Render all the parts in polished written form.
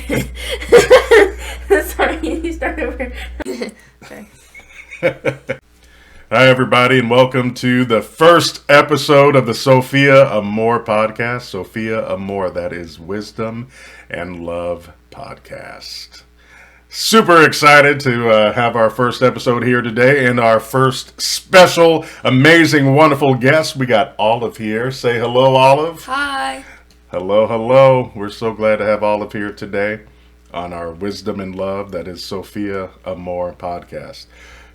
Sorry, you start over. Sorry. Hi, everybody, and welcome to the first episode of the Sophia Amor podcast. Sophia Amor, that is Wisdom and Love podcast. Super excited to have our first episode here today and our first special, amazing, wonderful guest. We got Olive here. Say hello, Olive. Hi. Hello, hello. We're so glad to have Olive here today on our Wisdom and Love, that is Sophia Amor podcast.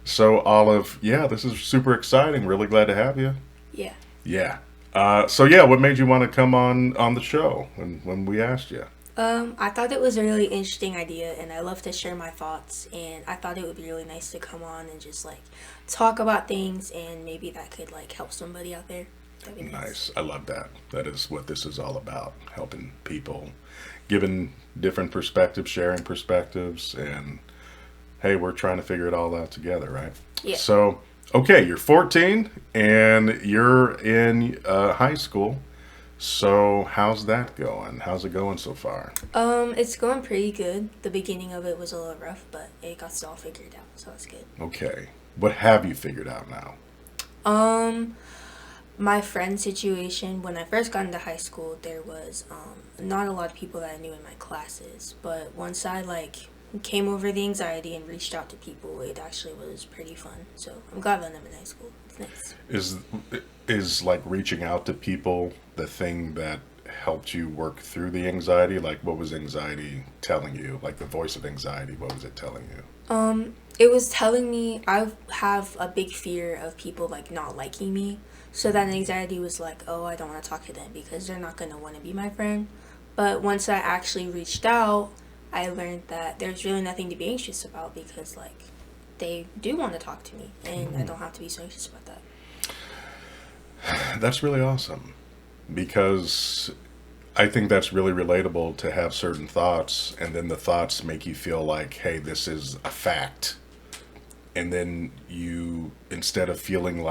So, Olive, this is super exciting. Really glad to have you. Yeah. Yeah. What made you want to come on the show when we asked you? I thought it was a really interesting idea, and I love to share my thoughts, and I thought it would be really nice to come on and just, talk about things, and maybe that could, help somebody out there. That'd be Nice. I love that. That is what this is all about, helping people, giving different perspectives, sharing perspectives, and hey, we're trying to figure it all out together, right? Yeah. So, okay, you're 14 and you're in high school. So, how's that going? How's it going so far? It's going pretty good. The beginning of it was a little rough, but it got all figured out, so it's good. Okay. What have you figured out now? My friend situation, when I first got into high school, there was not a lot of people that I knew in my classes, but once I came over the anxiety and reached out to people, it actually was pretty fun. So I'm glad that I'm in high school. It's nice. Is reaching out to people the thing that helped you work through the anxiety? What was anxiety telling you? The voice of anxiety, what was it telling you? It was telling me I have a big fear of people not liking me. So that anxiety was oh, I don't want to talk to them because they're not going to want to be my friend. But once I actually reached out, I learned that there's really nothing to be anxious about because, they do want to talk to me, and I don't have to be so anxious about that. That's really awesome, because I think that's really relatable to have certain thoughts, and then the thoughts make you feel hey, this is a fact. And then you, instead of feeling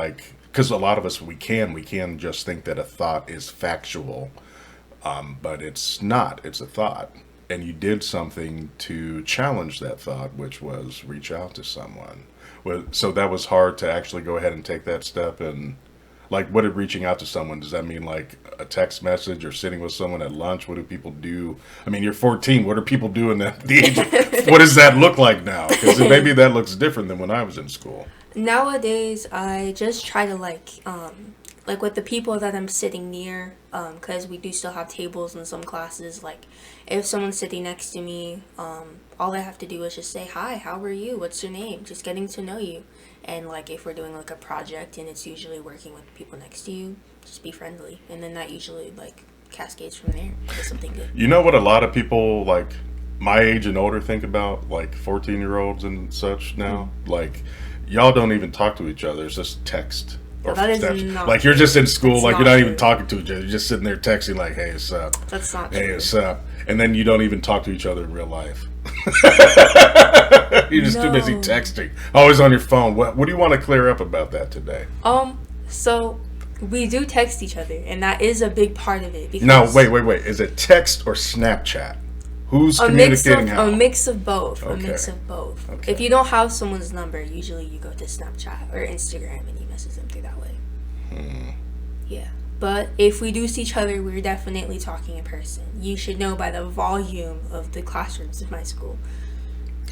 because a lot of us, we can just think that a thought is factual, but it's not, it's a thought. And you did something to challenge that thought, which was reach out to someone. So that was hard to actually go ahead and take that step. And what did reaching out to someone, does that mean a text message or sitting with someone at lunch? What do people do? I mean, you're 14. What are people doing at the age of, what does that look like now? Because maybe that looks different than when I was in school. Nowadays, I just try to with the people that I'm sitting near, because we do still have tables in some classes. If someone's sitting next to me, all I have to do is just say, hi, how are you? What's your name? Just getting to know you. And if we're doing a project and it's usually working with the people next to you, just be friendly. And then that usually cascades from there to something good. You know what a lot of people my age and older think about 14-year-olds and such now? Y'all don't even talk to each other. It's just text. Or that is not you're just in school, That's you're not true. even talking to each other. You're just sitting there texting hey, what's up? That's not Hey, true. what's up? And then you don't even talk to each other in real life. You're just too busy texting. Always on your phone. What do you want to clear up about that today? So we do text each other, and that is a big part of it. Because No, wait. Is it text or Snapchat? Who's communicating how? A mix of both. Okay. A mix of both. Okay. If you don't have someone's number, usually you go to Snapchat or Instagram and you message them through that way. Yeah. But if we do see each other, we're definitely talking in person. You should know by the volume of the classrooms in my school.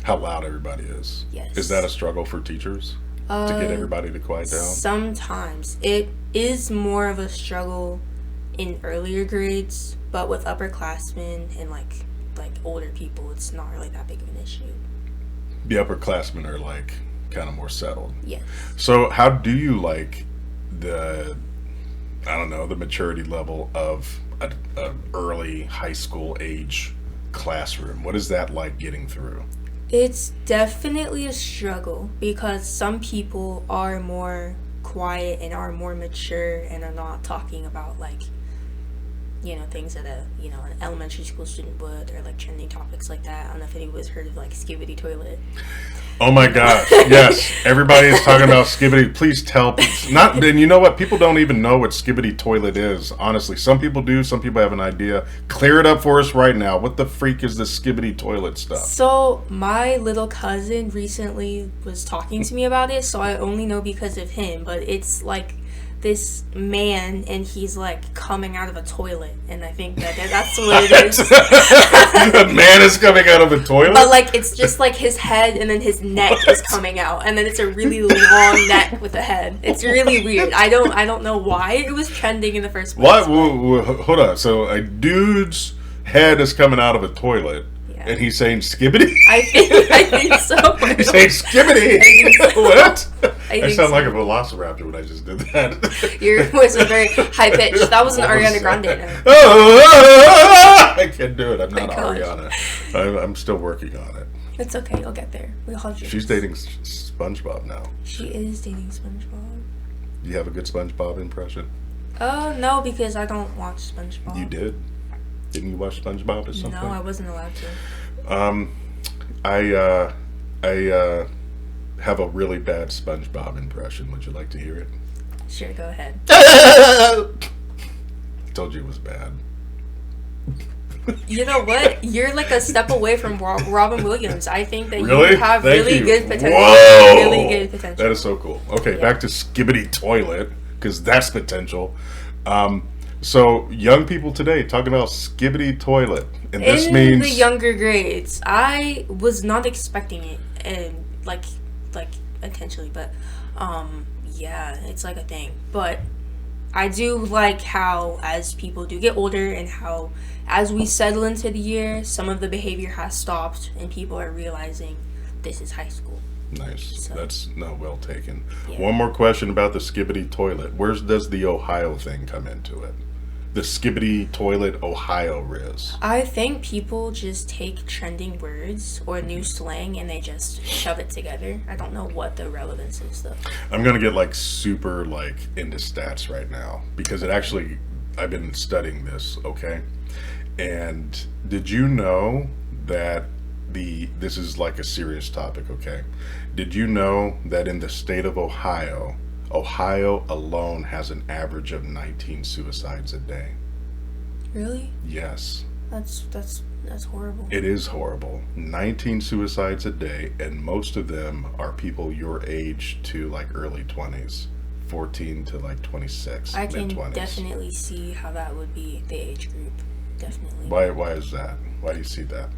How loud everybody is. Yes. Is that a struggle for teachers? To get everybody to quiet down? Sometimes. It is more of a struggle in earlier grades, but with upperclassmen and older people, it's not really that big of an issue. The upperclassmen are kind of more settled. Yes. So how do you the maturity level of a early high school age classroom? What is that like getting through? It's definitely a struggle because some people are more quiet and are more mature and are not talking about things that an elementary school student would, or like trending topics like that. I don't know if anybody's heard of like Skibidi Toilet. Oh my gosh! Yes, everybody is talking about Skibidi. Please tell. Not. And you know what? People don't even know what Skibidi Toilet is. Honestly, some people do. Some people have an idea. Clear it up for us right now. What the freak is this Skibidi Toilet stuff? So my little cousin recently was talking to me about it. So I only know because of him. But it's like this man, and he's like coming out of a toilet, and I think that's what it is. A man is coming out of a toilet, but like it's just like his head, and then his neck is coming out, and then it's a really long neck with a head. It's really weird. I don't know why it was trending in the first place. What? Hold on. So a dude's head is coming out of a toilet. And he's saying skibbity? I think so. He's saying skibbity? So. What? I sound so. like a velociraptor when I just did that. Your voice was very high pitched. That was an Ariana Grande note. I can't do it. I'm not Ariana. I'm still working on it. It's okay. You'll get there. We'll hold you. She's dating SpongeBob now. She is dating SpongeBob. You have a good SpongeBob impression? No, because I don't watch SpongeBob. You did? Didn't you watch SpongeBob at some point? No, I wasn't allowed to. I have a really bad SpongeBob impression. Would you like to hear it? Sure, go ahead. I told you it was bad. You know what? You're like a step away from Robin Williams. I think that really? You have Thank really you. good potential. Whoa! Really good potential. That is so cool. Okay, back to Skibidi Toilet, because that's potential. So, young people today talking about Skibidi Toilet. And this means... In the younger grades. I was not expecting it, and like intentionally, but yeah, it's like a thing. But I do like how, as people do get older, and how as we settle into the year, some of the behavior has stopped, and people are realizing this is high school. Nice. So, that's well taken. Yeah. One more question about the Skibidi Toilet. Where does the Ohio thing come into it? The Skibidi Toilet Ohio Riz. I think people just take trending words or new slang and they just shove it together. I don't know what the relevance is though. I'm gonna get like super like into stats right now because it actually I've been studying this, okay? And did you know that this is like a serious topic, okay? Did you know that in the state of Ohio alone has an average of 19 suicides a day? Really? Yes. That's horrible. It is horrible. 19 suicides a day, and most of them are people your age to like early 20s. 14 to like 26, I can mid-20s. definitely see how that would be the age group. Definitely. Why is that? Why do you see that?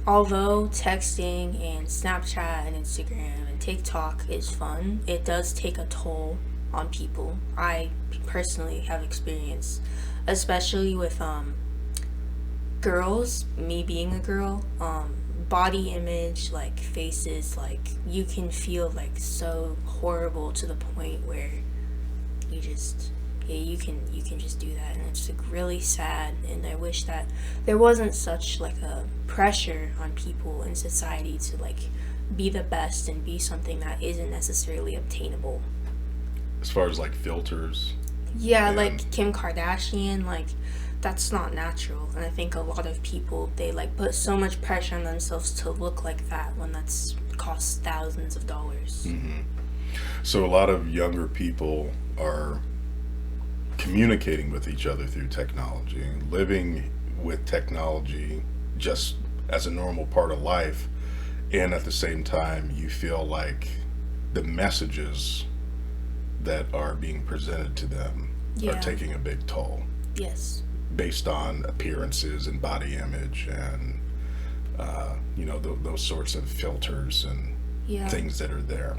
Although texting and Snapchat and Instagram and TikTok is fun, it does take a toll on people. I personally have experienced, especially with girls, me being a girl, body image, like faces, like you can feel like so horrible to the point where you just you can just do that, and it's like really sad. And I wish that there wasn't such like a pressure on people in society to like be the best and be something that isn't necessarily obtainable. As far as like filters. Yeah, like Kim Kardashian, like that's not natural. And I think a lot of people, they like put so much pressure on themselves to look like that when that's costs thousands of dollars. Mm-hmm. So a lot of younger people are communicating with each other through technology, living with technology just as a normal part of life, and at the same time you feel like the messages that are being presented to them are taking a big toll. Yes. Based on appearances and body image and those sorts of filters and things that are there.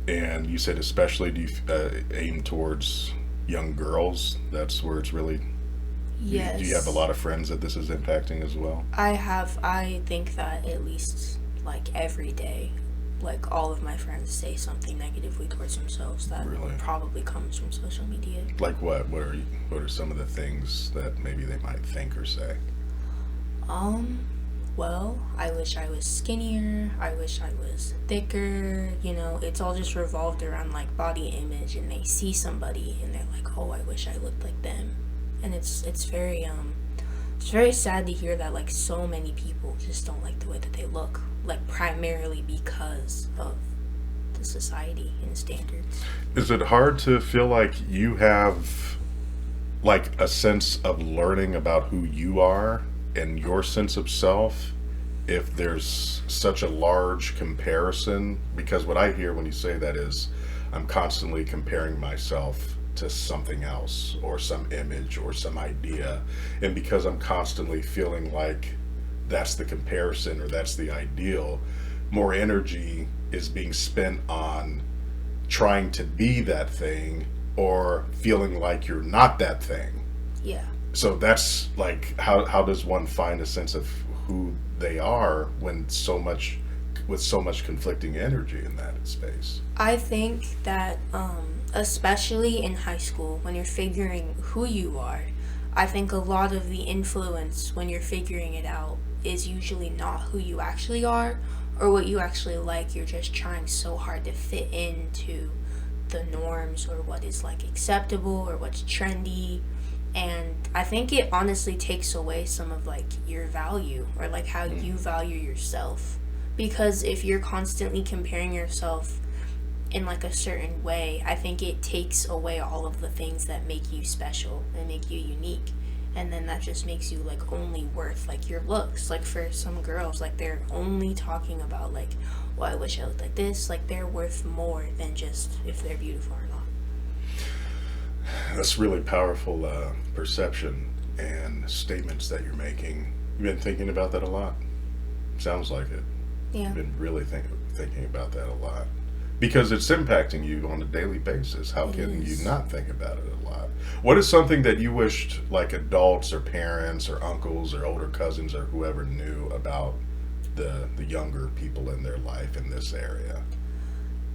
And you said especially do you aim towards young girls? That's where it's really... Yes. Do you have a lot of friends that this is impacting as well? I think that at least like every day, like all of my friends say something negatively towards themselves that probably comes from social media. Like what? What are some of the things that maybe they might think or say? Well, I wish I was skinnier, I wish I was thicker, it's all just revolved around like body image, and they see somebody and they're like, oh, I wish I looked like them. and it's very sad to hear that like so many people just don't like the way that they look, like primarily because of the society and standards. Is it hard to feel like you have like a sense of learning about who you are and your sense of self if there's such a large comparison? Because what I hear when you say that is I'm constantly comparing myself to something else or some image or some idea, and because I'm constantly feeling like that's the comparison or that's the ideal, more energy is being spent on trying to be that thing or feeling like you're not that thing. Yeah. So that's like how does one find a sense of who they are when so much with so much conflicting energy in that space? I think that, especially in high school, when you're figuring who you are, I think a lot of the influence when you're figuring it out is usually not who you actually are or what you actually like. You're just trying so hard to fit into the norms or what is like acceptable or what's trendy. And I think it honestly takes away some of like your value or like how you value yourself. Because if you're constantly comparing yourself in like a certain way, I think it takes away all of the things that make you special and make you unique. And then that just makes you like only worth like your looks. Like for some girls, like they're only talking about like, well, I wish I looked like this. Like they're worth more than just if they're beautiful or not. That's really powerful perception and statements that you're making. You've been thinking about that a lot. Sounds like it. Yeah. You've been really thinking about that a lot. Because it's impacting you on a daily basis. How can you not think about it a lot? What is something that you wished like adults or parents or uncles or older cousins or whoever knew about the younger people in their life in this area?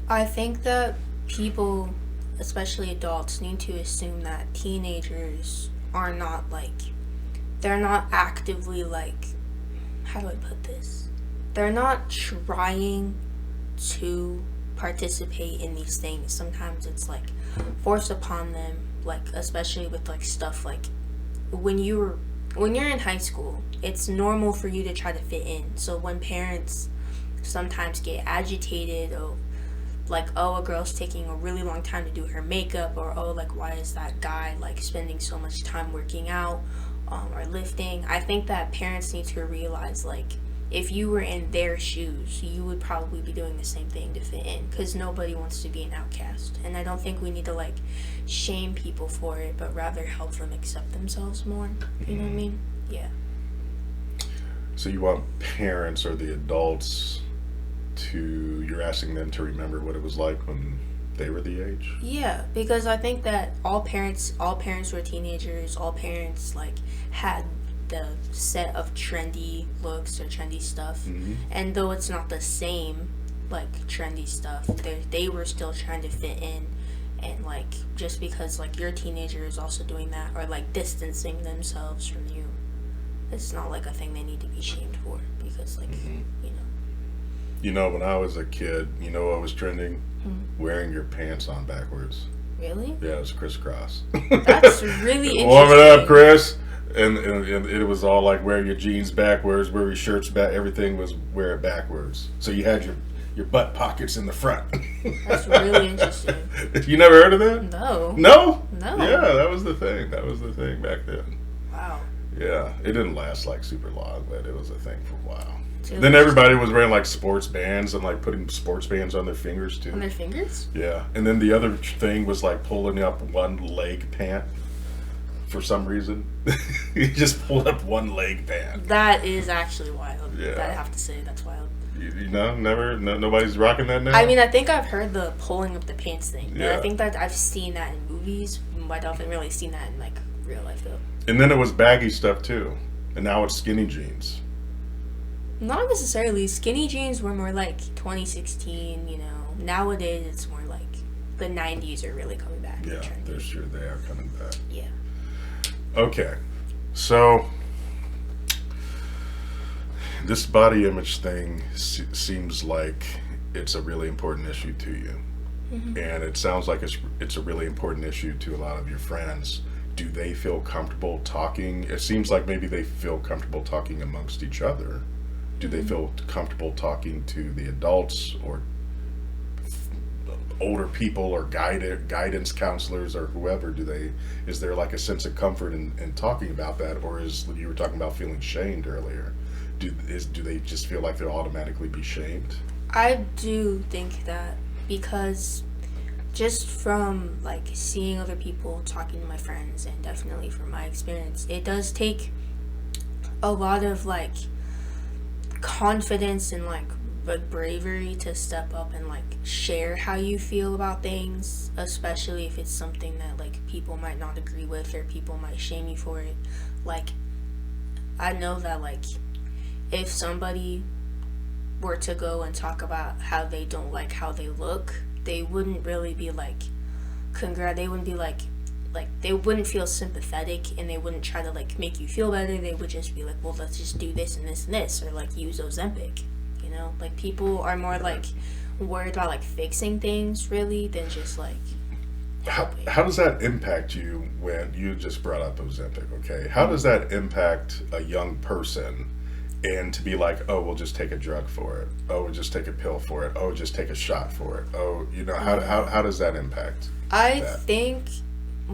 I think that people, especially adults, need to assume that teenagers are not like, they're not actively like, how do I put this? They're not trying to participate in these things. Sometimes it's like forced upon them, like especially with like stuff like when you're in high school, it's normal for you to try to fit in. So when parents sometimes get agitated or like, oh, a girl's taking a really long time to do her makeup, or oh, like why is that guy like spending so much time working out or lifting, I think that parents need to realize like if you were in their shoes, you would probably be doing the same thing to fit in, because nobody wants to be an outcast. And I don't think we need to like shame people for it, but rather help them accept themselves more. You know what I mean? Yeah. So you want parents or the adults to, you're asking them to remember what it was like when they were the age? Yeah, because I think that all parents were teenagers, all parents like had the set of trendy looks or trendy stuff, and though it's not the same like trendy stuff, they were still trying to fit in. And like just because like your teenager is also doing that or like distancing themselves from you, it's not like a thing they need to be shamed for, because like You know, when I was a kid, you know what was trending? Wearing your pants on backwards. Really? Yeah, it was crisscross. That's really interesting. Warm it up, Chris. And it was all like wear your jeans backwards, wear your shirts back. Everything was wear it backwards. So you had your butt pockets in the front. That's really interesting. You never heard of that? No. No? No. Yeah, that was the thing. That was the thing back then. Wow. Yeah, it didn't last like super long, but it was a thing for a while. Really Then everybody was wearing like sports bands and like putting sports bands on their fingers too. On their fingers? Yeah, and then the other thing was like pulling up one leg pant. For some reason, you just pulled up one leg pant. That is actually wild. Yeah. I have to say, that's wild. You know, nobody's rocking that now. I mean, I think I've heard the pulling up the pants thing. Yeah. I think that I've seen that in movies, but I haven't really seen that in like real life though. And then it was baggy stuff too, and now it's skinny jeans. Not necessarily. Skinny jeans were more like 2016. You know, nowadays it's more like the 90s are really coming back. Yeah, they're sure they are coming back. Yeah. Okay, so this body image thing seems like it's a really important issue to you, and it sounds like it's a really important issue to a lot of your friends. do they feel comfortable talking? It seems like maybe they feel comfortable talking amongst each other. Do they feel comfortable talking to the adults or older people or guidance counselors or whoever? Is there like a sense of comfort in talking about that, or is, you were talking about feeling shamed earlier, do they just feel like they'll automatically be shamed? I do think that, because just from like seeing other people, talking to my friends, and definitely from my experience, it does take a lot of like confidence and like bravery to step up and like share how you feel about things, especially if it's something that like people might not agree with or people might shame you for it. Like, I know that like if somebody were to go and talk about how they don't like how they look, they wouldn't really be like they wouldn't be like they wouldn't feel sympathetic, and they wouldn't try to like make you feel better. They would just be like, well, let's just do this and this and this, or like use Ozempic. You know, like people are more like worried about like fixing things really than just like how does that impact you when you just brought up Ozempic? Okay, how does that impact a young person, and to be like, oh, we'll just take a drug for it, oh, we'll just take a pill for it, oh, just take a shot for it, oh, you know, how does that impact I that? think,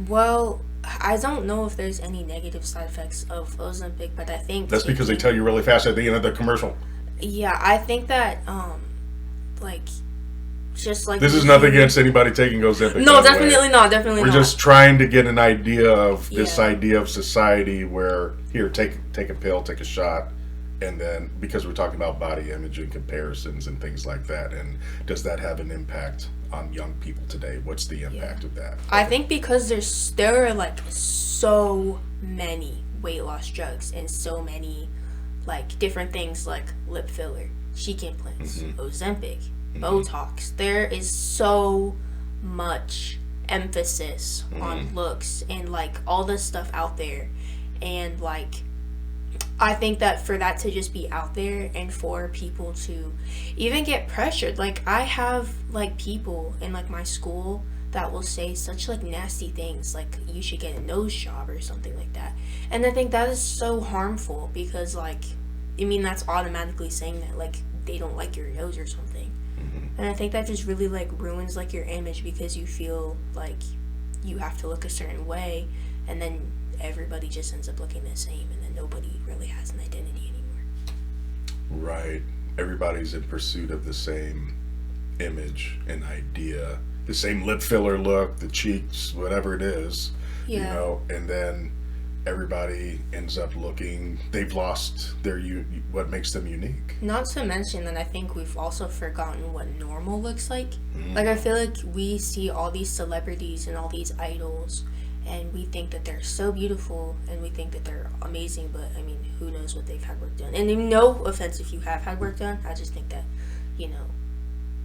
well, I don't know if there's any negative side effects of Ozempic, but I think That's because they tell you really fast at the end of the commercial. Yeah, I think that like just like This is nothing against anybody taking Ozempic. No, definitely not. Definitely We're not. just trying to get an idea of this Yeah. idea of society where, here, take a pill, take a shot, and then, because we're talking about body image and comparisons and things like that, and does that have an impact on young people today? What's the impact of that? I think because there are like so many weight loss drugs and so many like different things like lip filler, cheek implants, Ozempic, Botox. There is so much emphasis on looks and like all this stuff out there, and like I think that for that to just be out there and for people to even get pressured, like I have like people in like my school that will say such like nasty things, like you should get a nose job or something like that. And I think that is so harmful, because like, I mean, that's automatically saying that like they don't like your nose or something. And I think that just really like ruins like your image, because you feel like you have to look a certain way, and then everybody just ends up looking the same, and then nobody really has an identity anymore. Right. Everybody's in pursuit of the same image and idea, the same lip filler look, the cheeks, whatever it is, Yeah. you know, and then everybody ends up looking, they've lost what makes them unique. Not to mention that I think we've also forgotten what normal looks like. Like, I feel like we see all these celebrities and all these idols, and we think that they're so beautiful, and we think that they're amazing, but I mean, who knows what they've had work done. And no offense if you have had work done, I just think that, you know,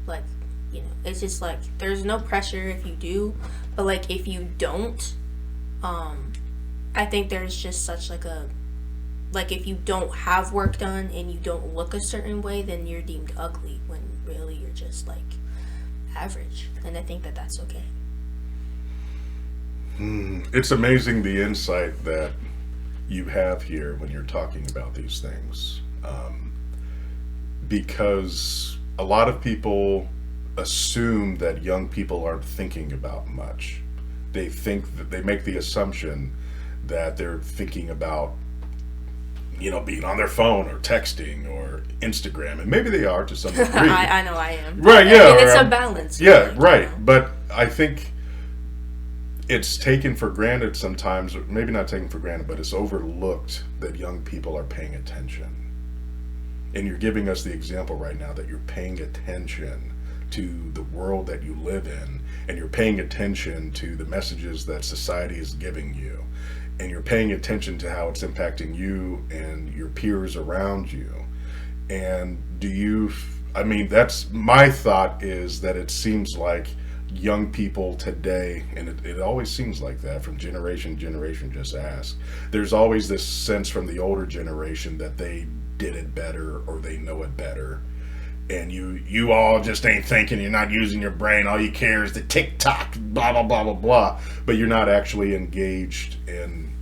like, you know, it's just like, there's no pressure if you do, but like, if you don't, I think there's just such like a, like, if you don't have work done and you don't look a certain way, then you're deemed ugly, when really you're just like average. And I think that that's okay. It's amazing the insight that you have here when you're talking about these things, because a lot of people assume that young people aren't thinking about much. They think that they make the assumption that they're thinking about, you know, being on their phone or texting or Instagram, and maybe they are to some degree. I know I am. Right, yeah. I mean, it's a balance. Yeah, like, right. you know. But I think it's taken for granted sometimes, or maybe not taken for granted, but it's overlooked that young people are paying attention. And you're giving us the example right now that you're paying attention to the world that you live in, and you're paying attention to the messages that society is giving you, and you're paying attention to how it's impacting you and your peers around you. And I mean, that's my thought, is that it seems like young people today, and it always seems like that from generation to generation, just ask, there's always this sense from the older generation that they did it better or they know it better. and you all just ain't thinking, you're not using your brain, all you care is the TikTok, blah blah blah blah blah, but you're not actually engaged in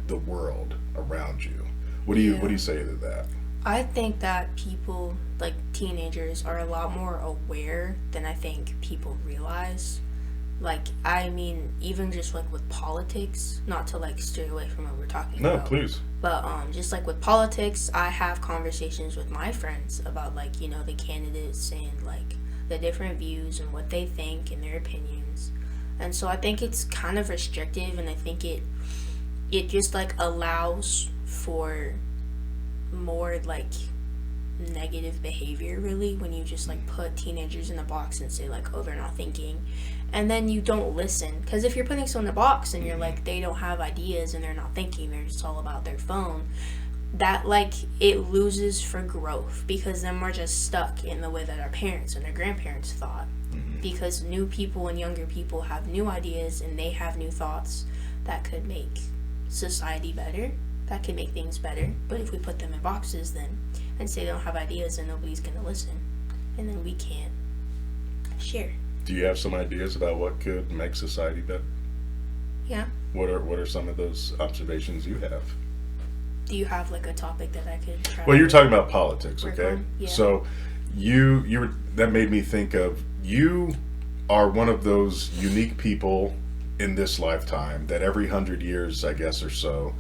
the world around you. What do you say to that? I think that people, like teenagers, are a lot more aware than I think people realize. Like, I mean, even just like with politics, not to like stray away from what we're talking No, about. please. But just like with politics, I have conversations with my friends about like, you know, the candidates and like the different views and what they think and their opinions. And so I think it's kind of restrictive, and I think it just like allows for more like negative behavior, really, when you just like put teenagers in a box and say like, oh, they're not thinking, and then you don't listen. Because if you're putting someone in a box and you're like, they don't have ideas and they're not thinking, they're just all about their phone, that like it loses for growth, because then we're just stuck in the way that our parents and our grandparents thought. Because new people and younger people have new ideas and they have new thoughts that could make society better, that could make things better. But if we put them in boxes then and say they don't have ideas, then nobody's going to listen, and then we can't share. Do you have some ideas about what could make society better? Yeah. What are some of those observations you have? Do you have like a topic that I could try? Well, you're talking about politics, work okay? on? Yeah. So you were, that made me think of, you are one of those unique people in this lifetime that every 100 years, I guess, or so,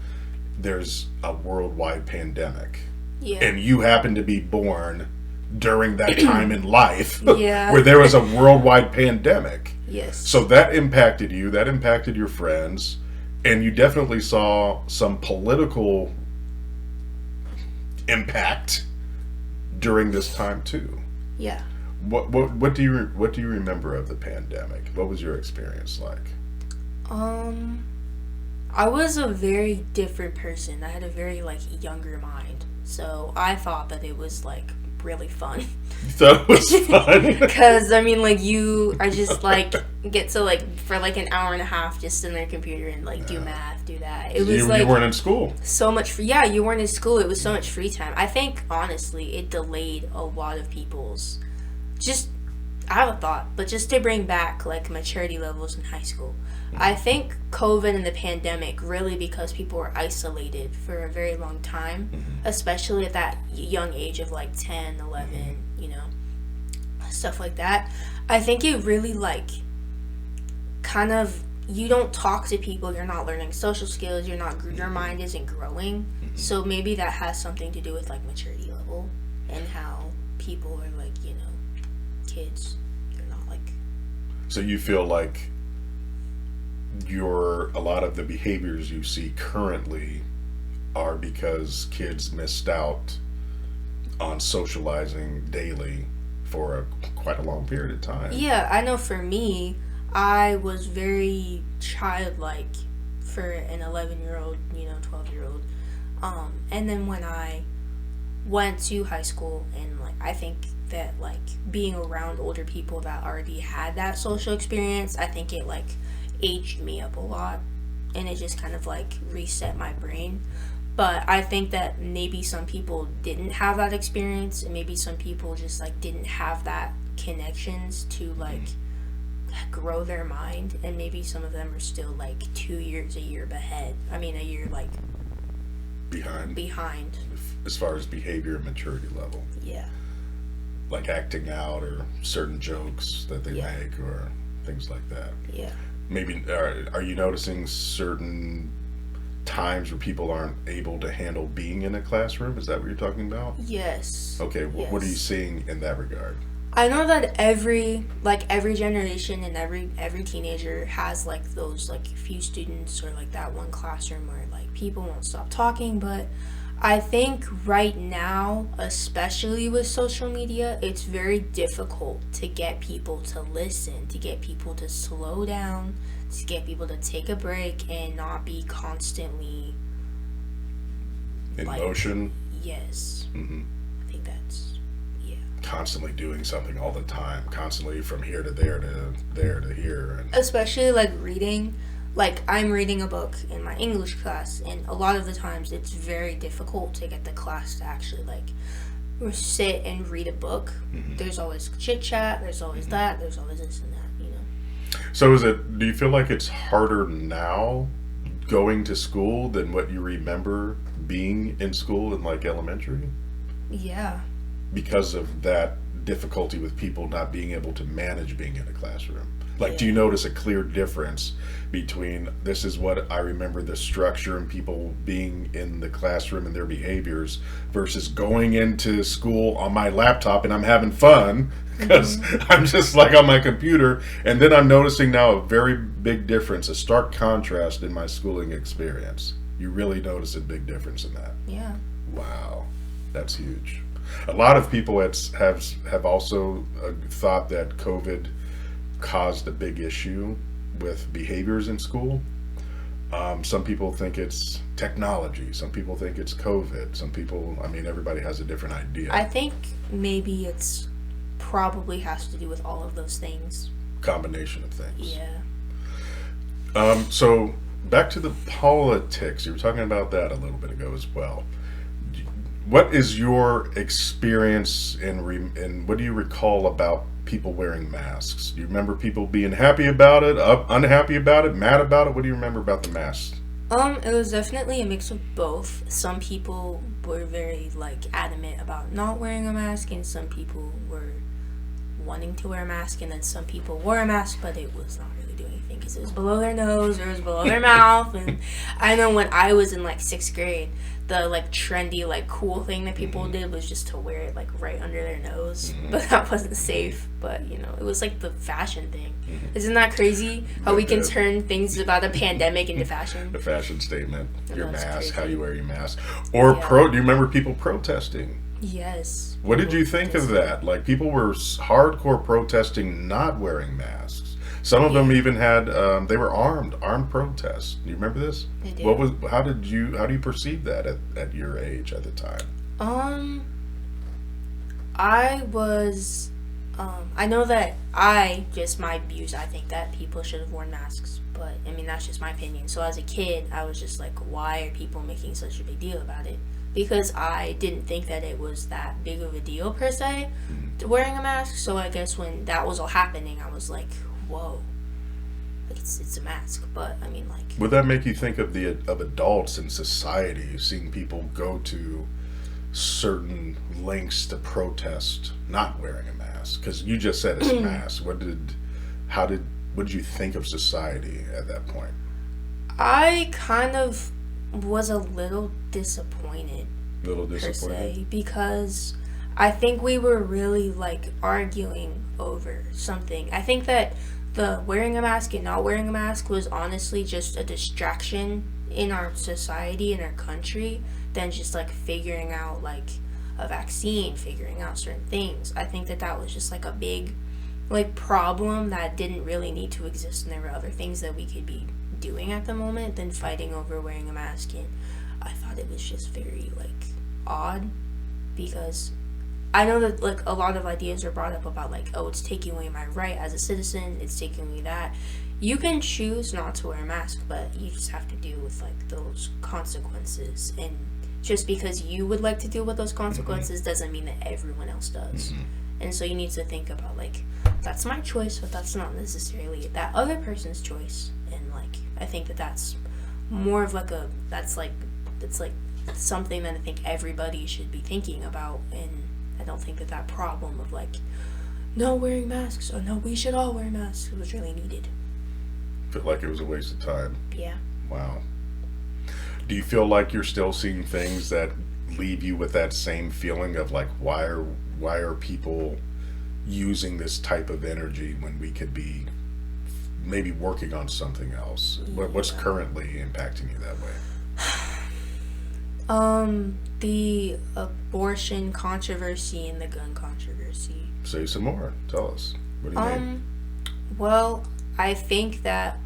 there's a worldwide pandemic. Yeah. And you happen to be born during that time in life Yeah. where there was a worldwide pandemic. Yes. So that impacted you, that impacted your friends, and you definitely saw some political impact during this time too. Yeah. What do you remember of the pandemic? What was your experience like? I was a very different person. I had a very like younger mind. So I thought that it was like really fun. So it was fun. Because I mean, like, I just like get to like for like an hour and a half just in their computer and like do math, do that. It was like you weren't in school. so much yeah, you weren't in school. It was so much free time. I think honestly it delayed a lot of people's, just, I have a thought, but just to bring back like maturity levels in high school. I think COVID and the pandemic, really because people were isolated for a very long time, especially at that young age of like 10, 11, you know, stuff like that. I think it really like kind of, you don't talk to people, you're not learning social skills, your mind isn't growing. So maybe that has something to do with like maturity level and how people are like, you know, kids, they're not like. So you feel like a lot of the behaviors you see currently are because kids missed out on socializing daily for quite a long period of time. Yeah, I know for me, I was very childlike for an 11-year-old, you know, 12-year-old. And then when I went to high school, and like I think that like being around older people that already had that social experience, I think it like aged me up a lot, and it just kind of like reset my brain. But I think that maybe some people didn't have that experience, and maybe some people just like didn't have that connections to like grow their mind, and maybe some of them are still like a year ahead. I mean, a year like behind as far as behavior and maturity level. Yeah. Like acting out or certain jokes that they Yeah. make or things like that. Yeah. Maybe are you noticing certain times where people aren't able to handle being in a classroom? Is that what you're talking about? Yes. Okay, what are you Yes. seeing in that regard? I know that every generation and every teenager has like those like few students or like that one classroom where like people won't stop talking. But I think right now, especially with social media, it's very difficult to get people to listen, to get people to slow down, to get people to take a break and not be constantly In like, motion? Yes. I think that's, yeah. Constantly doing something all the time, constantly from here to there to there to here. And Especially like reading. Like, I'm reading a book in my English class, and a lot of the times it's very difficult to get the class to actually like or sit and read a book. There's always chit chat. There's always that. There's always this and that. You know. So do you feel like it's harder now going to school than what you remember being in school in like elementary? Yeah. Because of that difficulty with people not being able to manage being in a classroom. Like, do you Yeah. notice a clear difference between this is what I remember the structure and people being in the classroom and their behaviors versus going into school on my laptop and I'm having fun because I'm just like on my computer, and then I'm noticing now a very big difference, a stark contrast in my schooling experience. You really notice a big difference in that. Yeah. Wow, that's huge. A lot of people have also thought that COVID caused a big issue with behaviors in school. Some people think it's technology. Some people think it's COVID. Some people, I mean, everybody has a different idea. I think maybe it's probably has to do with all of those things. Combination of things. Yeah. So back to the politics. You were talking about that a little bit ago as well. What is your experience and what do you recall about people wearing masks? Do you remember people being happy about it, unhappy about it, mad about it? What do you remember about the masks? It was definitely a mix of both. Some people were very like adamant about not wearing a mask, and some people were wanting to wear a mask, and then some people wore a mask, but it was not really doing anything because it was below their nose or it was below their mouth. And I know when I was in like 6th grade, the like trendy like cool thing that people did was just to wear it like right under their nose, but that wasn't safe. But you know, it was like the fashion thing. Isn't that crazy how we can turn things about a pandemic into fashion? The fashion statement, your That's mask, crazy. how you wear your mask, or Yeah. do you remember people protesting? Yes. What did you think of that? Like, people were hardcore protesting not wearing masks. Some of them even had they were armed protests. Do you remember this? I do. How do you perceive that at your age at the time? I was I know that my views, I think that people should have worn masks, but I mean that's just my opinion. So as a kid, I was just like, why are people making such a big deal about it? Because I didn't think that it was that big of a deal per se to wearing a mask. So I guess when that was all happening, I was like, whoa, like it's a mask. But I mean, like, Would that make you think of adults in society, seeing people go to certain lengths to protest not wearing a mask? Because you just said it's a mask. What did you think of society at that point? I kind of was a little disappointed Little per disappointed. se, because I think we were really like arguing over something. I think that the wearing a mask and not wearing a mask was honestly just a distraction in our society, in our country, than just like figuring out like a vaccine, figuring out certain things. I think that was just like a big like problem that didn't really need to exist, and there were other things that we could be doing at the moment than fighting over wearing a mask. And I thought it was just very like odd, because I know that like a lot of ideas are brought up about like, oh, it's taking away my right as a citizen, it's taking away that. You can choose not to wear a mask, but you just have to deal with like those consequences. And just because you would like to deal with those consequences doesn't mean that everyone else does. And so you need to think about like, that's my choice, but that's not necessarily that other person's choice. And like, I think that's more of like it's like something that I think everybody should be thinking about. And I don't think that problem of like, no wearing masks, or no, we should all wear masks, was really needed. Felt like it was a waste of time. Yeah. Wow. Do you feel like you're still seeing things that leave you with that same feeling of like, why are people using this type of energy when we could be maybe working on something else? What's currently impacting you that way? The abortion controversy and the gun controversy. Say some more. Tell us. What do you mean? Well, I think that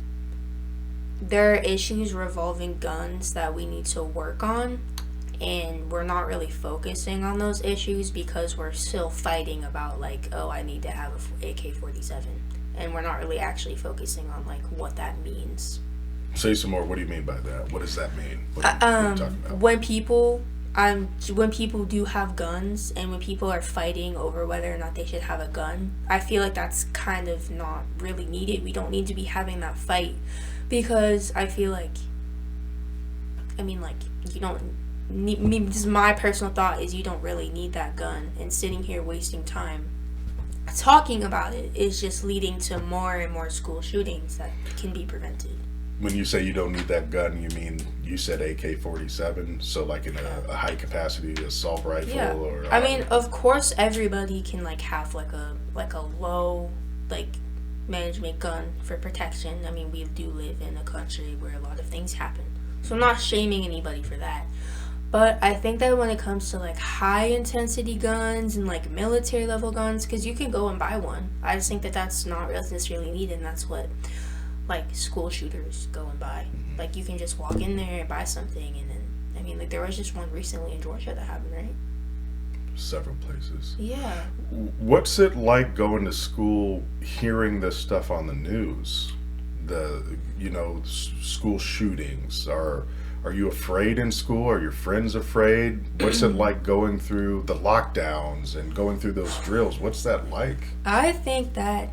there are issues revolving guns that we need to work on, and we're not really focusing on those issues because we're still fighting about like, oh, I need to have a AK-47, and we're not really actually focusing on like what that means. Say some more. What do you mean by that? What does that mean? What are you talking about? When people when people do have guns and when people are fighting over whether or not they should have a gun, I feel like that's kind of not really needed. We don't need to be having that fight because I feel like, I mean, like, you don't need, me, just my personal thought is you don't really need that gun, and sitting here wasting time talking about it is just leading to more and more school shootings that can be prevented. When you say you don't need that gun, you mean you said AK-47, so like in a high capacity assault rifle, Yeah. or I mean, of course everybody can like have like a low like management gun for protection. I mean, we do live in a country where a lot of things happen. So I'm not shaming anybody for that. But I think that when it comes to like high intensity guns and like military level guns, because you can go and buy one, I just think that that's not necessarily needed, and that's what like school shooters go and buy. Like you can just walk in there and buy something, and then I mean like there was just one recently in Georgia that happened, right? several places. Yeah. What's it like going to school, hearing this stuff on the news? School shootings. Are you afraid in school? Are your friends afraid? What's it like going through the lockdowns and going through those drills? What's that like? I think that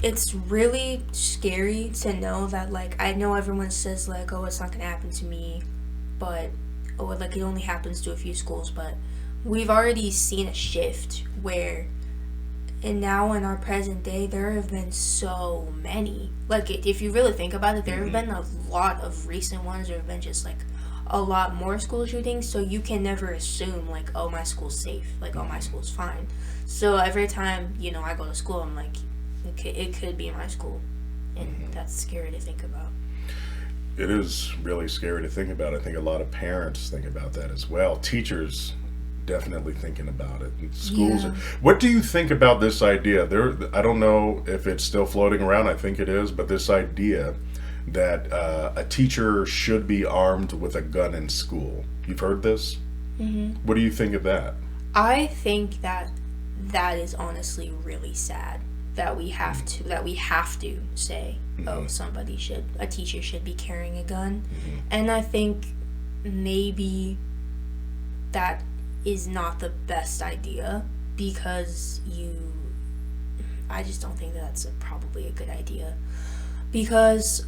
it's really scary to know that, like, I know everyone says like, oh, it's not gonna happen to me, but or like it only happens to a few schools, but we've already seen a shift where, and now in our present day, there have been so many. Like, if you really think about it, there have been a lot of recent ones. There have been just like a lot more school shootings. So you can never assume like, oh, my school's safe. Like, oh, my school's fine. So every time I go to school, I'm like, it could be my school, and that's scary to think about. It is really scary to think about. I think a lot of parents think about that as well. Teachers definitely thinking about it. Schools. Yeah. What do you think about this idea? I don't know if it's still floating around. I think it is, but this idea that a teacher should be armed with a gun in school. You've heard this? Mm-hmm. What do you think of that? I think that is honestly really sad that we have to say, oh, a teacher should be carrying a gun. And I think maybe that is not the best idea, because I just don't think that's probably a good idea, because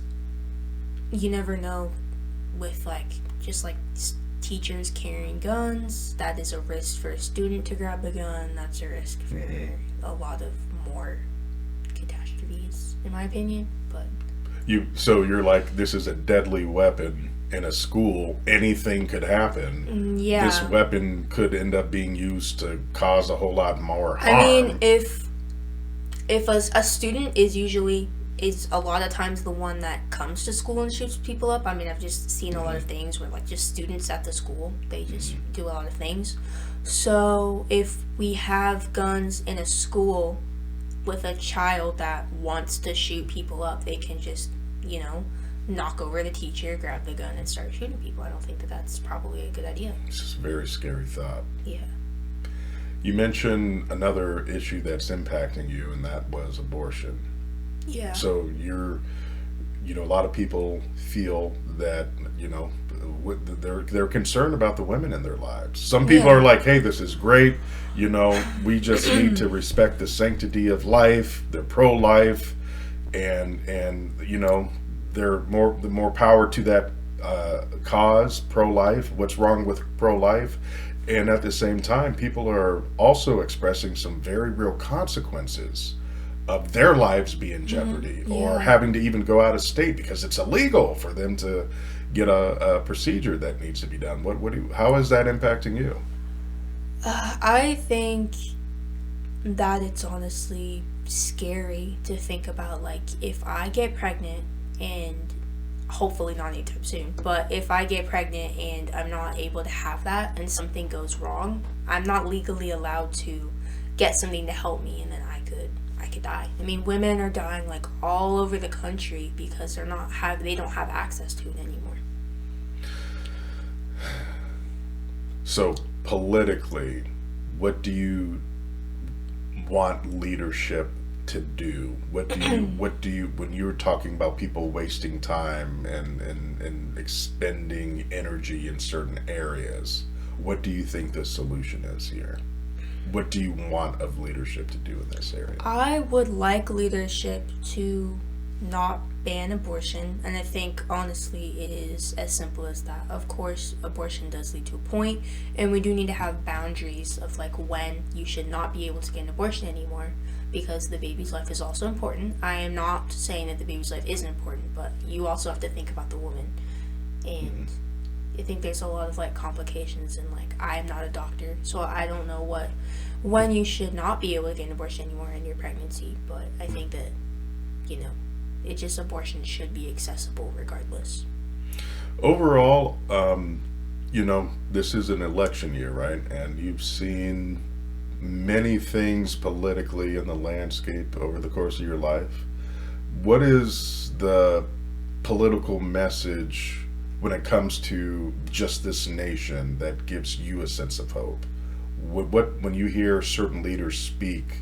you never know with teachers carrying guns. That is a risk for a student to grab a gun. That's a risk for a lot of more catastrophes, in my opinion. But so you're like, this is a deadly weapon in a school. Anything could happen. Yeah. This weapon could end up being used to cause a whole lot more harm. I mean, if a student is a lot of times the one that comes to school and shoots people up. I mean, I've just seen a lot of things where like just students at the school, they just do a lot of things. So if we have guns in a school with a child that wants to shoot people up, they can just, knock over the teacher, grab the gun, and start shooting people. I don't think that that's probably a good idea. It's just a very scary thought. Yeah. You mentioned another issue that's impacting you, and that was abortion. Yeah. So a lot of people feel that, they're concerned about the women in their lives. Some people are like, hey, this is great. We just need to respect the sanctity of life. They're pro-life, and they're the more power to that cause, pro-life. What's wrong with pro-life? And at the same time, people are also expressing some very real consequences of their lives be in jeopardy, or having to even go out of state because it's illegal for them to get a procedure that needs to be done. How is that impacting you? I think that it's honestly scary to think about, like, if I get pregnant, and hopefully not anytime soon, but if I get pregnant and I'm not able to have that and something goes wrong, I'm not legally allowed to get something to help me, and then I could die. I mean, women are dying like all over the country because they don't have access to it anymore. So politically, what do you want leadership to do? What do you when you're talking about people wasting time and expending energy in certain areas, what do you think the solution is here? What do you want of leadership to do in this area? I would like leadership to not ban abortion, and I think honestly it is as simple as that. Of course, abortion does lead to a point, and we do need to have boundaries of like when you should not be able to get an abortion anymore, because the baby's life is also important. I am not saying that the baby's life isn't important, but you also have to think about the woman. And I think there's a lot of like complications, and like I am not a doctor, so I don't know when you should not be able to get an abortion anymore in your pregnancy, but I think that, you know, it just abortion should be accessible regardless. Overall, this is an election year, right? And you've seen many things politically in the landscape over the course of your life. What is the political message when it comes to just this nation that gives you a sense of hope? What when you hear certain leaders speak,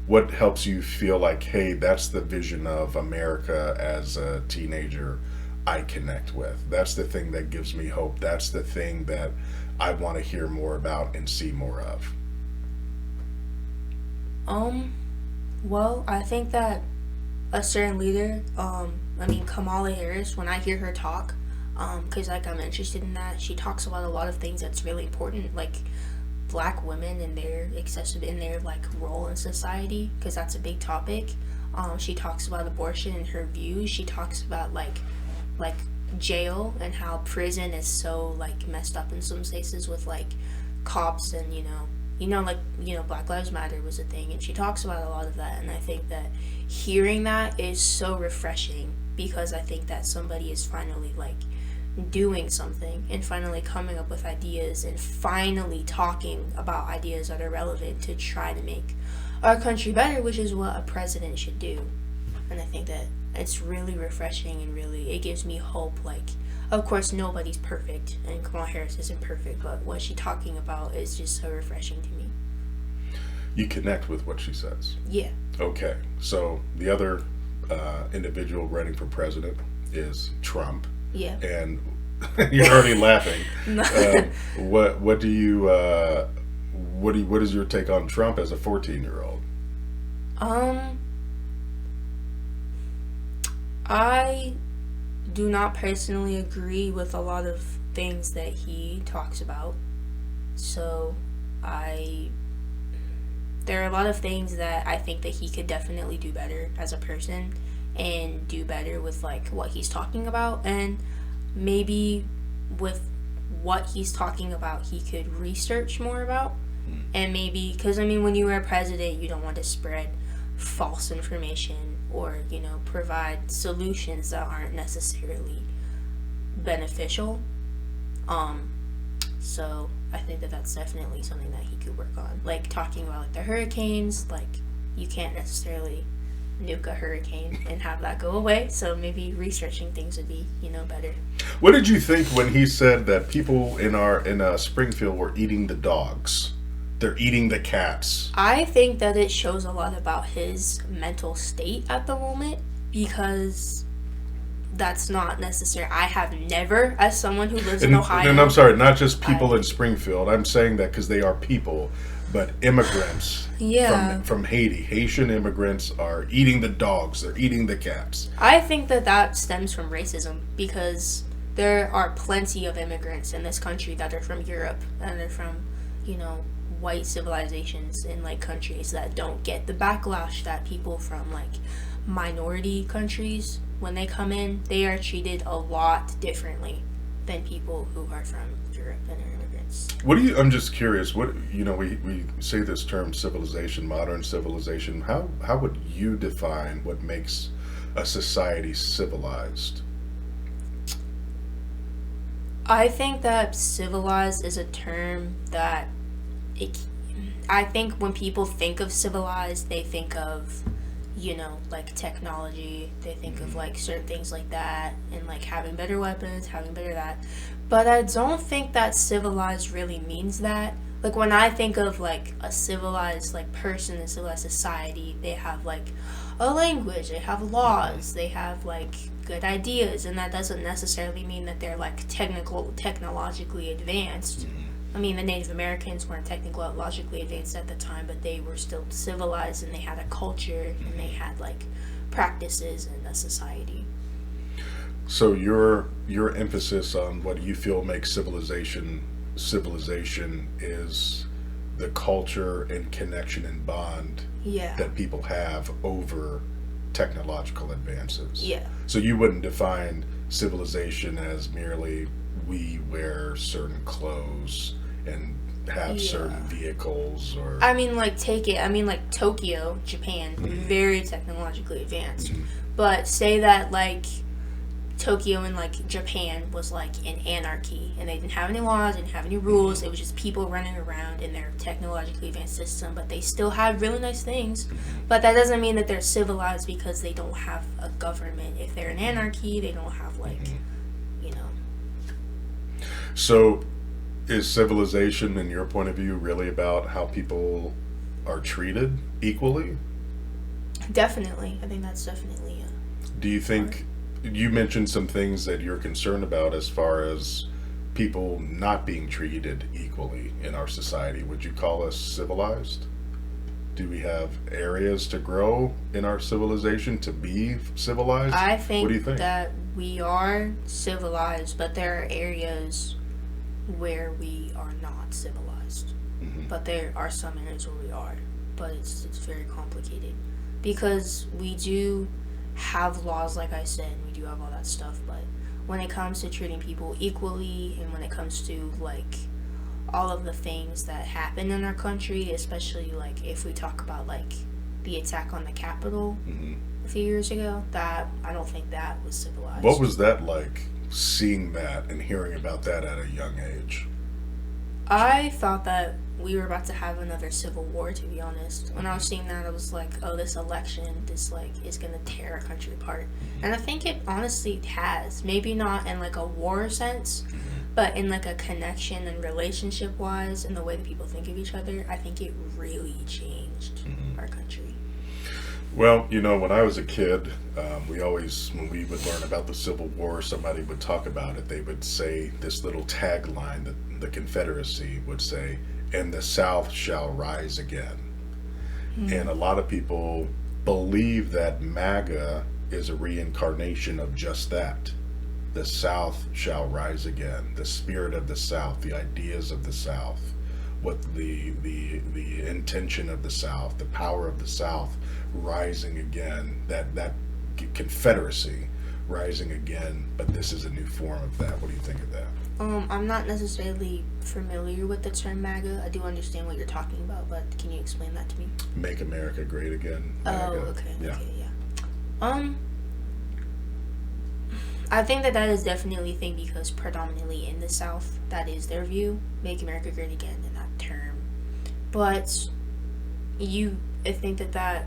what helps you feel like, hey, that's the vision of America as a teenager I connect with? That's the thing that gives me hope. That's the thing that I want to hear more about and see more of. Well, I think that a certain leader, Kamala Harris, when I hear her talk, because like I'm interested in that, she talks about a lot of things that's really important, like black women and their excessive in their like role in society, because that's a big topic. She talks about abortion and her views. She talks about like jail and how prison is so like messed up in some places with like cops, and Black Lives Matter was a thing, and she talks about a lot of that. And I think that hearing that is so refreshing, because I think that somebody is finally like doing something and finally coming up with ideas and finally talking about ideas that are relevant to try to make our country better, which is what a president should do. And I think that it's really refreshing, and really it gives me hope. Like, of course nobody's perfect, and Kamala Harris isn't perfect, but what she's talking about is just so refreshing to me. You connect with what she says. Yeah. Okay, so the other individual running for president is Trump. Yeah. And you're already laughing. No. What is your take on Trump as a 14-year-old? I do not personally agree with a lot of things that he talks about. So there are a lot of things that I think that he could definitely do better as a person, and do better with like what he's talking about, and maybe with what he's talking about he could research more about. And maybe, because when you are a president, you don't want to spread false information, or provide solutions that aren't necessarily beneficial. So I think that that's definitely something that he could work on, like talking about like the hurricanes. Like, you can't necessarily nuke a hurricane and have that go away, so maybe researching things would be better. What did you think when he said that people in Springfield were eating the dogs? They're eating the cats. I think that it shows a lot about his mental state at the moment, because that's not necessary. I have never, as someone who lives in Ohio... And I'm sorry, not just people in Springfield. I'm saying that because they are people, but immigrants from Haiti. Haitian immigrants are eating the dogs. They're eating the cats. I think that stems from racism, because there are plenty of immigrants in this country that are from Europe, and they're from, white civilizations in like countries that don't get the backlash that people from like minority countries, when they come in, they are treated a lot differently than people who are from Europe and are immigrants. I'm just curious, we say this term civilization, modern civilization. How would you define what makes a society civilized? I think that civilized is a term that I think when people think of civilized, they think of, like technology. They think of like certain things like that, and like having better weapons, having better that. But I don't think that civilized really means that. like when I think of like a civilized like person, a civilized society, they have like a language, they have laws, they have like good ideas, and that doesn't necessarily mean that they're like technologically advanced. I mean, the Native Americans weren't technologically advanced at the time, but they were still civilized, and they had a culture, and they had like practices in a society. So your emphasis on what you feel makes civilization is the culture and connection and bond Yeah. that people have over technological advances. Yeah. So you wouldn't define civilization as merely we wear certain clothes and have certain vehicles, or I mean, like, like, Tokyo, Japan, very technologically advanced. But say that, like, Tokyo and, like, Japan was, like, in anarchy, and they didn't have any laws, didn't have any rules, it was just people running around in their technologically advanced system, but they still had really nice things. But that doesn't mean that they're civilized because they don't have a government. If they're in anarchy, they don't have, like, you know. So is civilization, in your point of view, really about how people are treated equally? Definitely. I think that's definitely Do you think, you mentioned some things that you're concerned about as far as people not being treated equally in our society. Would you call us civilized? Do we have areas to grow in our civilization to be civilized? I think, what do you think? that we are civilized, but there are areas where we are not civilized. But there are some areas where we are. But it's very complicated. Because we do have laws, like I said, and we do have all that stuff, but when it comes to treating people equally, and when it comes to, like, all of the things that happen in our country, especially, like, if we talk about, like, the attack on the Capitol a few years ago, that, I don't think that was civilized. What was that like, seeing that and hearing about that at a young age? I thought that we were about to have another civil war, to be honest. When I was seeing that, I was like, oh, this election, this, like, is gonna tear our country apart. And I think it honestly has. Maybe not in, like, a war sense, but in, like, a connection and relationship-wise, and the way that people think of each other, I think it really changed our country. Well, you know, when I was a kid, we always, when we would learn about the Civil War, somebody would talk about it. They would say this little tagline that the Confederacy would say, "And the South shall rise again." And a lot of people believe that MAGA is a reincarnation of just that. The South shall rise again. The spirit of the South, the ideas of the South, what the intention of the South, the power of the South rising again, that Confederacy rising again, but this is a new form of that. What do you think of that? I'm not necessarily familiar with the term MAGA. I do understand what you're talking about, but can you explain that to me? Make America Great Again. Oh, MAGA. okay, Yeah. okay, yeah. I think that is definitely a thing because predominantly in the South, that is their view, make America great again in that term. But I think that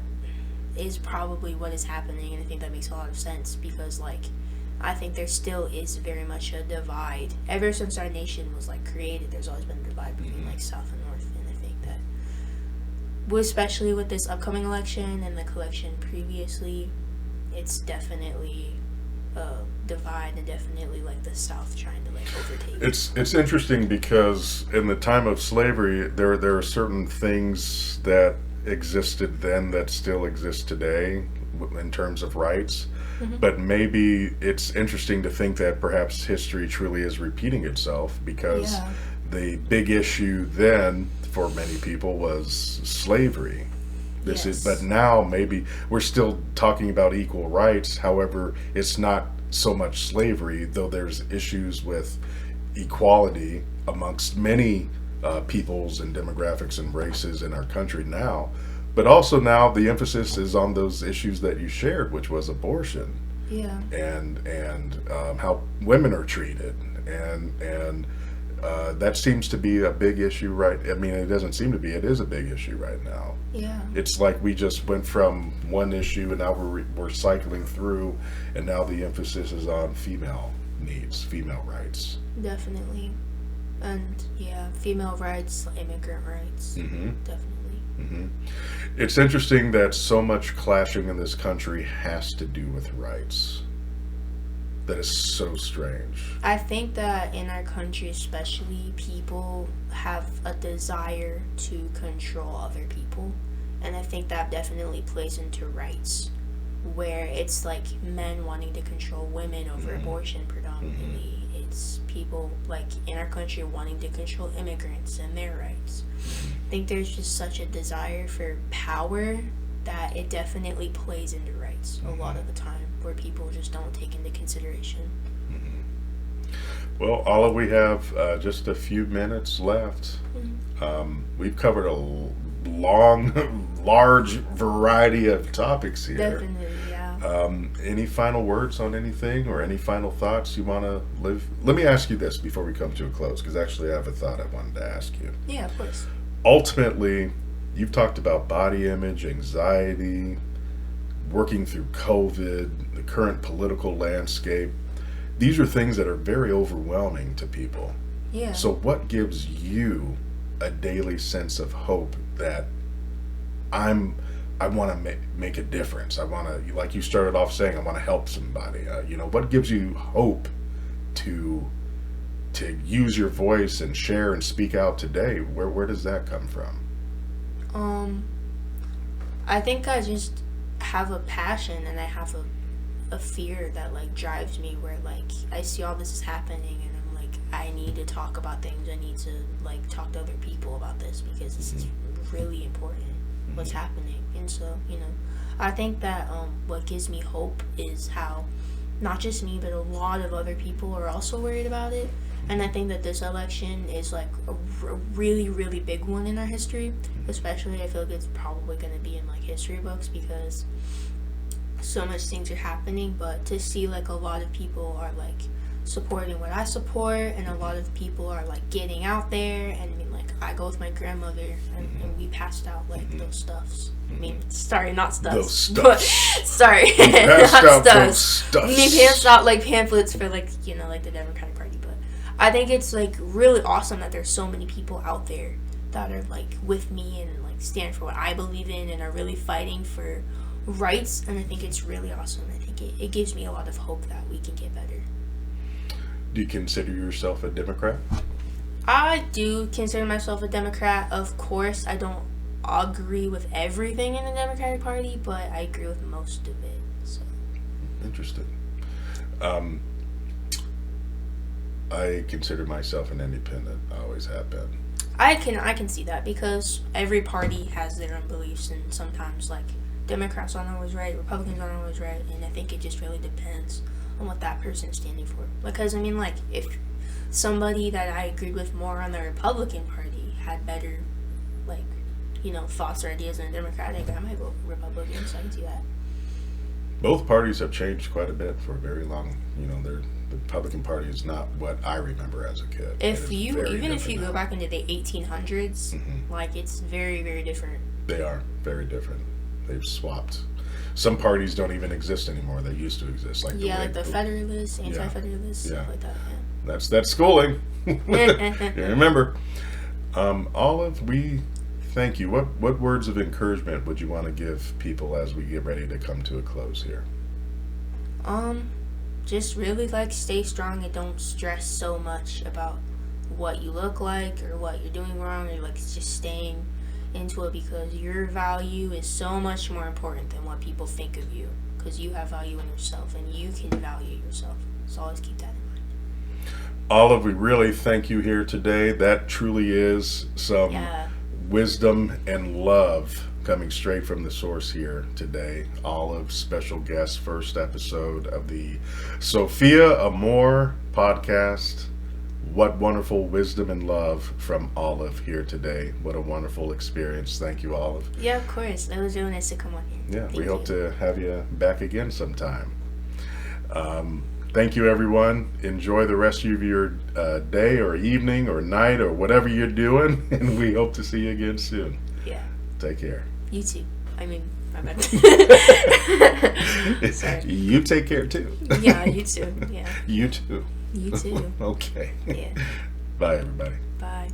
is probably what is happening, and I think that makes a lot of sense because, like, I think there still is very much a divide. Ever since our nation was, like, created, there's always been a divide between, like, South and North, and I think that, especially with this upcoming election and the election previously, it's definitely a divide, and definitely, like, the South trying to, like, overtake. It's interesting because in the time of slavery, there are certain things that existed then that still exist today in terms of rights. But maybe it's interesting to think that perhaps history truly is repeating itself because the big issue then for many people was slavery. But now maybe we're still talking about equal rights. However, it's not so much slavery, though there's issues with equality amongst many peoples and demographics and races in our country now. But also now the emphasis is on those issues that you shared, which was abortion, and how women are treated, and that seems to be a big issue, right? I mean, it doesn't seem to be; it is a big issue right now. Yeah, it's like we just went from one issue, and now we're cycling through, and now the emphasis is on female needs, female rights. definitely. And yeah, female rights, immigrant rights, Mm-hmm. definitely. Mm-hmm. It's interesting that so much clashing in this country has to do with rights. That is so strange. I think that in our country, especially, people have a desire to control other people. And I think that definitely plays into rights, where it's like men wanting to control women over Mm-hmm. abortion Mm-hmm. predominantly. It's people like in our country wanting to control immigrants and their rights. I think there's just such a desire for power that it definitely plays into rights a lot Mm-hmm. of the time, where people just don't take into consideration. Well, Olive, we have just a few minutes left. We've covered a long, large variety of topics here. Definitely, yeah. Any final words on anything or any final thoughts you want to live? Let me ask you this before we come to a close, because actually I have a thought I wanted to ask you. Yeah, of course. Ultimately, you've talked about body image, anxiety, working through COVID, the current political landscape. These are things that are very overwhelming to people. Yeah. So, what gives you a daily sense of hope that I want to make a difference? I want to, like you started off saying, I want to help somebody. What gives you hope to use your voice and share and speak out today? Where does that come from? I think I just have a passion and I have a fear that like drives me, where like I see all this is happening and I'm like, I need to talk about things. I need to like talk to other people about this because this is really important what's happening. And so, I think that what gives me hope is how not just me but a lot of other people are also worried about it. And I think that this election is like a really, really big one in our history. Especially, I feel like it's probably going to be in like history books because so much things are happening. But to see like a lot of people are like supporting what I support, and a lot of people are like getting out there. And I mean, like I go with my grandmother, and we passed out like those stuffs. I mean, sorry, not stuffs. Those stuffs. But, sorry, Passed not out stuffs. those stuffs. Me passed out like pamphlets for like like the Democratic Party. But I think it's like really awesome that there's so many people out there that are like with me and like stand for what I believe in and are really fighting for rights. And I think it's really awesome. I think it gives me a lot of hope that we can get better. Do you consider yourself a Democrat? I do consider myself a Democrat. Of course, I don't agree with everything in the Democratic Party, but I agree with most of it. So Interesting. I consider myself an independent. I always have been. I can see that because every party has their own beliefs, and sometimes like Democrats aren't always right, Republicans aren't always right, and I think it just really depends on what that person's standing for. Because I mean, like if somebody that I agreed with more on the Republican Party had better like thoughts or ideas than a Democratic, I might vote Republican. So I can see that. Both parties have changed quite a bit for a very long. The Republican Party is not what I remember as a kid. If you go now. back into the 1800s, like it's very, very different. They are very different. They've swapped. Some parties don't even exist anymore. They used to exist, like the Federalists, Anti-Federalists, stuff like that. Yeah. That's schooling. You remember, Olive, we thank you. What words of encouragement would you want to give people as we get ready to come to a close here? Just really like stay strong and don't stress so much about what you look like or what you're doing wrong, or like just staying into it, because your value is so much more important than what people think of you, because you have value in yourself and you can value yourself. So always keep that in mind. Olive, we really thank you here today. That truly is some wisdom and love coming straight from the source here today. Olive, special guest, first episode of the Sophia Amor podcast. What wonderful wisdom and love from Olive here today. What a wonderful experience. Thank you, Olive. Yeah, of course. It was really nice to come on here. Yeah, we hope to have you back again sometime. Thank you, everyone. Enjoy the rest of your day or evening or night or whatever you're doing, and we hope to see you again soon. Yeah. Take care. You too. I mean, my bad. Sorry. You take care too. Yeah, you too. Yeah. You too. You too. Okay. Yeah. Bye, everybody. Bye.